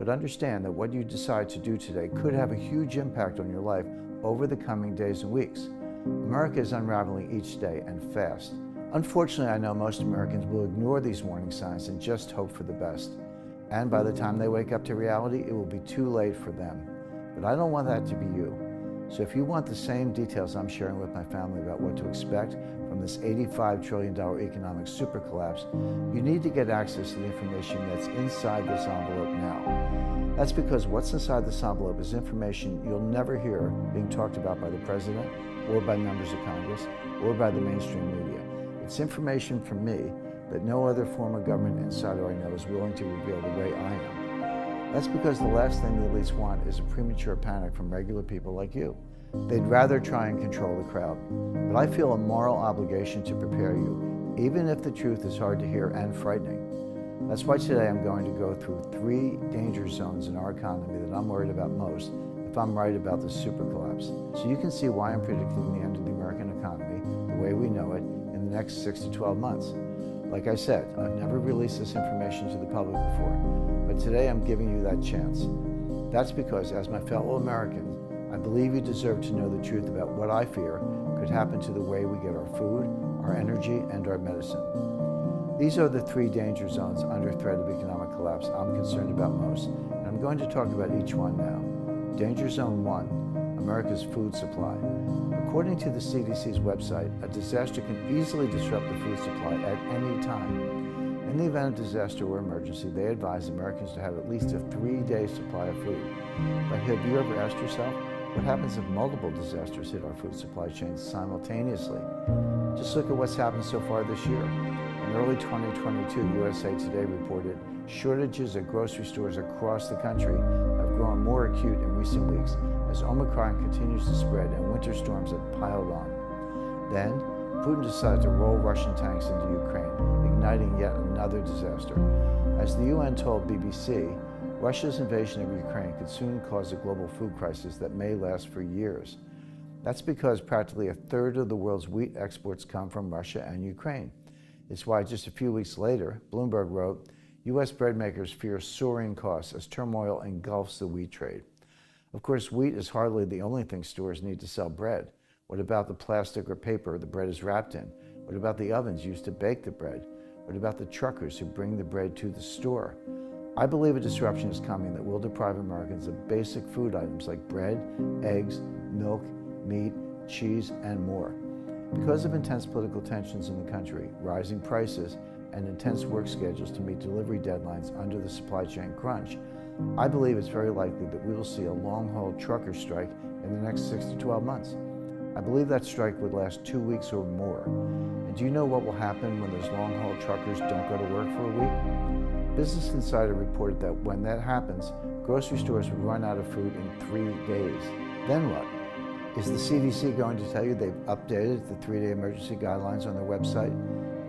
but understand that what you decide to do today could have a huge impact on your life over the coming days and weeks. America is unraveling each day and fast. Unfortunately, I know most Americans will ignore these warning signs and just hope for the best. And by the time they wake up to reality, it will be too late for them. But I don't want that to be you. So if you want the same details I'm sharing with my family about what to expect from this $85 trillion economic super collapse, you need to get access to the information that's inside this envelope now. That's because what's inside this envelope is information you'll never hear being talked about by the president or by members of Congress or by the mainstream media. It's information from me that no other former government insider I know is willing to reveal the way I am. That's because the last thing the elites want is a premature panic from regular people like you. They'd rather try and control the crowd. But I feel a moral obligation to prepare you, even if the truth is hard to hear and frightening. That's why today I'm going to go through 3 danger zones in our economy that I'm worried about most if I'm right about the super collapse. So you can see why I'm predicting the end of the American economy, the way we know it, in the next 6 to 12 months. Like I said, I've never released this information to the public before, but today I'm giving you that chance. That's because, as my fellow American, I believe you deserve to know the truth about what I fear could happen to the way we get our food, our energy, and our medicine. These are the 3 danger zones under threat of economic collapse I'm concerned about most, and I'm going to talk about each one now. Danger Zone 1, America's food supply. According to the CDC's website, a disaster can easily disrupt the food supply at any time. In the event of disaster or emergency, they advise Americans to have at least a 3-day supply of food. But have you ever asked yourself, what happens if multiple disasters hit our food supply chains simultaneously? Just look at what's happened so far this year. In early 2022, USA Today reported shortages at grocery stores across the country have grown more acute in recent weeks as Omicron continues to spread and winter storms have piled on. Then, Putin decided to roll Russian tanks into Ukraine, igniting yet another disaster. As the UN told BBC, Russia's invasion of Ukraine could soon cause a global food crisis that may last for years. That's because practically 1/3 of the world's wheat exports come from Russia and Ukraine. It's why just a few weeks later, Bloomberg wrote, U.S. bread makers fear soaring costs as turmoil engulfs the wheat trade. Of course, wheat is hardly the only thing stores need to sell bread. What about the plastic or paper the bread is wrapped in? What about the ovens used to bake the bread? What about the truckers who bring the bread to the store? I believe a disruption is coming that will deprive Americans of basic food items like bread, eggs, milk, meat, cheese, and more. Because of intense political tensions in the country, rising prices, and intense work schedules to meet delivery deadlines under the supply chain crunch, I believe it's very likely that we will see a long-haul trucker strike in the next 6 to 12 months. I believe that strike would last 2 weeks or more. And do you know what will happen when those long-haul truckers don't go to work for a week? Business Insider reported that when that happens, grocery stores would run out of food in 3 days. Then what? Is the CDC going to tell you they've updated the 3-day emergency guidelines on their website?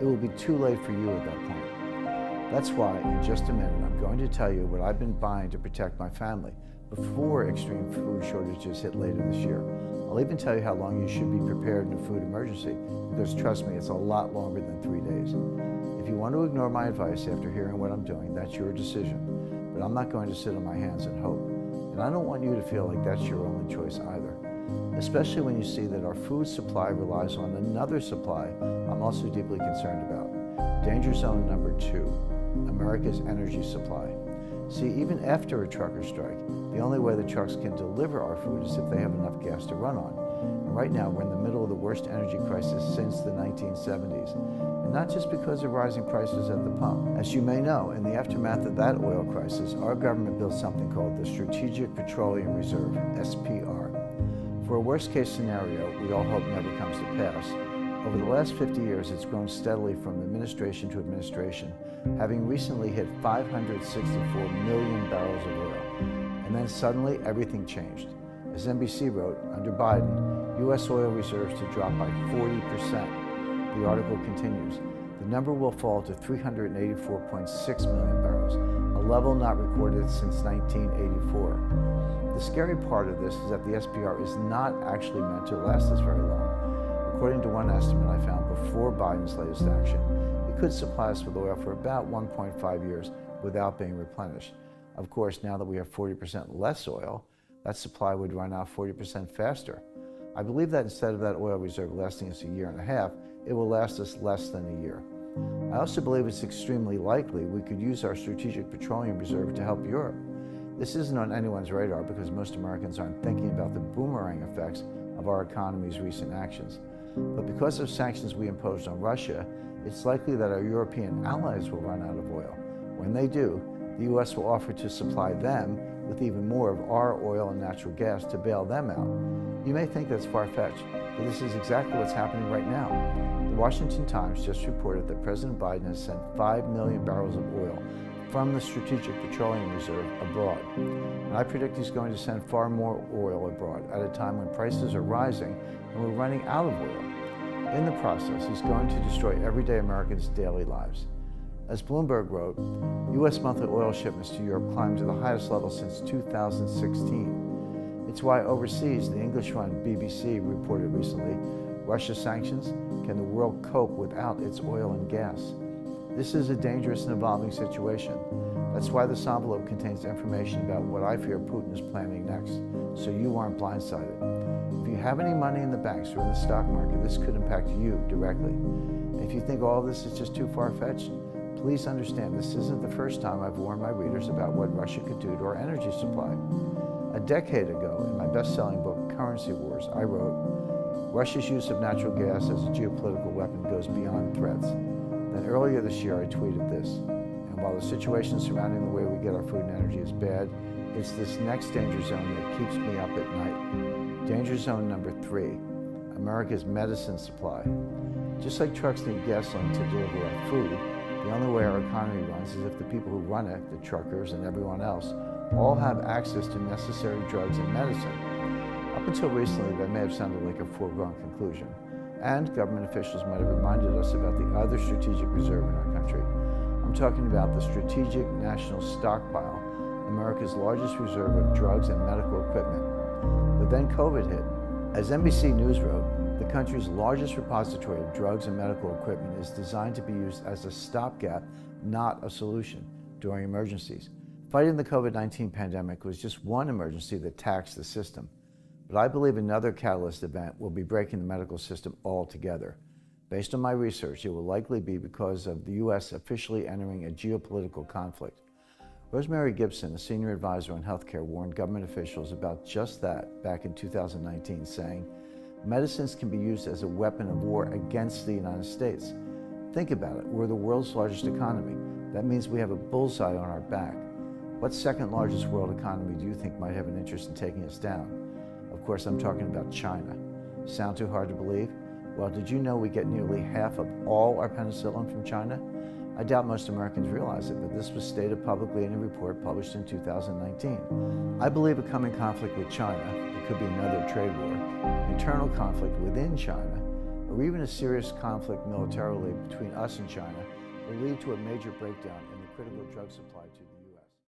It will be too late for you at that point. That's why, in just a minute, I'm going to tell you what I've been buying to protect my family before extreme food shortages hit later this year. I'll even tell you how long you should be prepared in a food emergency, because trust me, it's a lot longer than 3 days. If you want to ignore my advice after hearing what I'm doing, that's your decision. But I'm not going to sit on my hands and hope. And I don't want you to feel like that's your only choice either. Especially when you see that our food supply relies on another supply I'm also deeply concerned about. Danger zone number 2, America's energy supply. See, even after a trucker strike, the only way the trucks can deliver our food is if they have enough gas to run on. And right now, we're in the middle of the worst energy crisis since the 1970s. And not just because of rising prices at the pump. As you may know, in the aftermath of that oil crisis, our government built something called the Strategic Petroleum Reserve, SPR. For a worst-case scenario we all hope never comes to pass, over the last 50 years it's grown steadily from administration to administration, having recently hit 564 million barrels of oil. And then suddenly everything changed. As NBC wrote, under Biden, U.S. oil reserves to drop by 40%. The article continues. The number will fall to 384.6 million barrels, a level not recorded since 1984. The scary part of this is that the SPR is not actually meant to last us very long. According to one estimate I found before Biden's latest action, it could supply us with oil for about 1.5 years without being replenished. Of course, now that we have 40% less oil, that supply would run out 40% faster. I believe that instead of that oil reserve lasting us a year and a half, it will last us less than a year. I also believe it's extremely likely we could use our strategic petroleum reserve to help Europe. This isn't on anyone's radar because most Americans aren't thinking about the boomerang effects of our economy's recent actions. But because of sanctions we imposed on Russia, it's likely that our European allies will run out of oil. When they do, the U.S. will offer to supply them with even more of our oil and natural gas to bail them out. You may think that's far-fetched, but this is exactly what's happening right now. The Washington Times just reported that President Biden has sent 5 million barrels of oil from the Strategic Petroleum Reserve abroad. And I predict he's going to send far more oil abroad at a time when prices are rising and we're running out of oil. In the process, he's going to destroy everyday Americans' daily lives. As Bloomberg wrote, U.S. monthly oil shipments to Europe climbed to the highest level since 2016. It's why overseas, the English-run BBC reported recently, Russia's sanctions, can the world cope without its oil and gas? This is a dangerous and evolving situation. That's why this envelope contains information about what I fear Putin is planning next, so you aren't blindsided. If you have any money in the banks or in the stock market, this could impact you directly. And if you think all this is just too far-fetched, please understand this isn't the first time I've warned my readers about what Russia could do to our energy supply. A decade ago, in my best-selling book, Currency Wars, I wrote, Russia's use of natural gas as a geopolitical weapon goes beyond threats. Then earlier this year, I tweeted this, and while the situation surrounding the way we get our food and energy is bad, it's this next danger zone that keeps me up at night. Danger zone number 3, America's medicine supply. Just like trucks need gasoline to deliver our food, the only way our economy runs is if the people who run it, the truckers and everyone else, all have access to necessary drugs and medicine. Up until recently, that may have sounded like a foregone conclusion, and government officials might have reminded us about the other strategic reserve in our country. I'm talking about the Strategic National Stockpile, America's largest reserve of drugs and medical equipment. But then COVID hit. As NBC News wrote, the country's largest repository of drugs and medical equipment is designed to be used as a stopgap, not a solution, during emergencies. Fighting the COVID-19 pandemic was just one emergency that taxed the system. But I believe another catalyst event will be breaking the medical system altogether. Based on my research, it will likely be because of the U.S. officially entering a geopolitical conflict. Rosemary Gibson, a senior advisor on healthcare, warned government officials about just that back in 2019, saying, medicines can be used as a weapon of war against the United States. Think about it, we're the world's largest economy. That means we have a bullseye on our back. What second largest world economy do you think might have an interest in taking us down? Of course, I'm talking about China. Sound too hard to believe? Well, did you know we get nearly half of all our penicillin from China? I doubt most Americans realize it, but this was stated publicly in a report published in 2019. I believe a coming conflict with China, it could be another trade war, internal conflict within China, or even a serious conflict militarily between us and China, will lead to a major breakdown in the critical drug supply to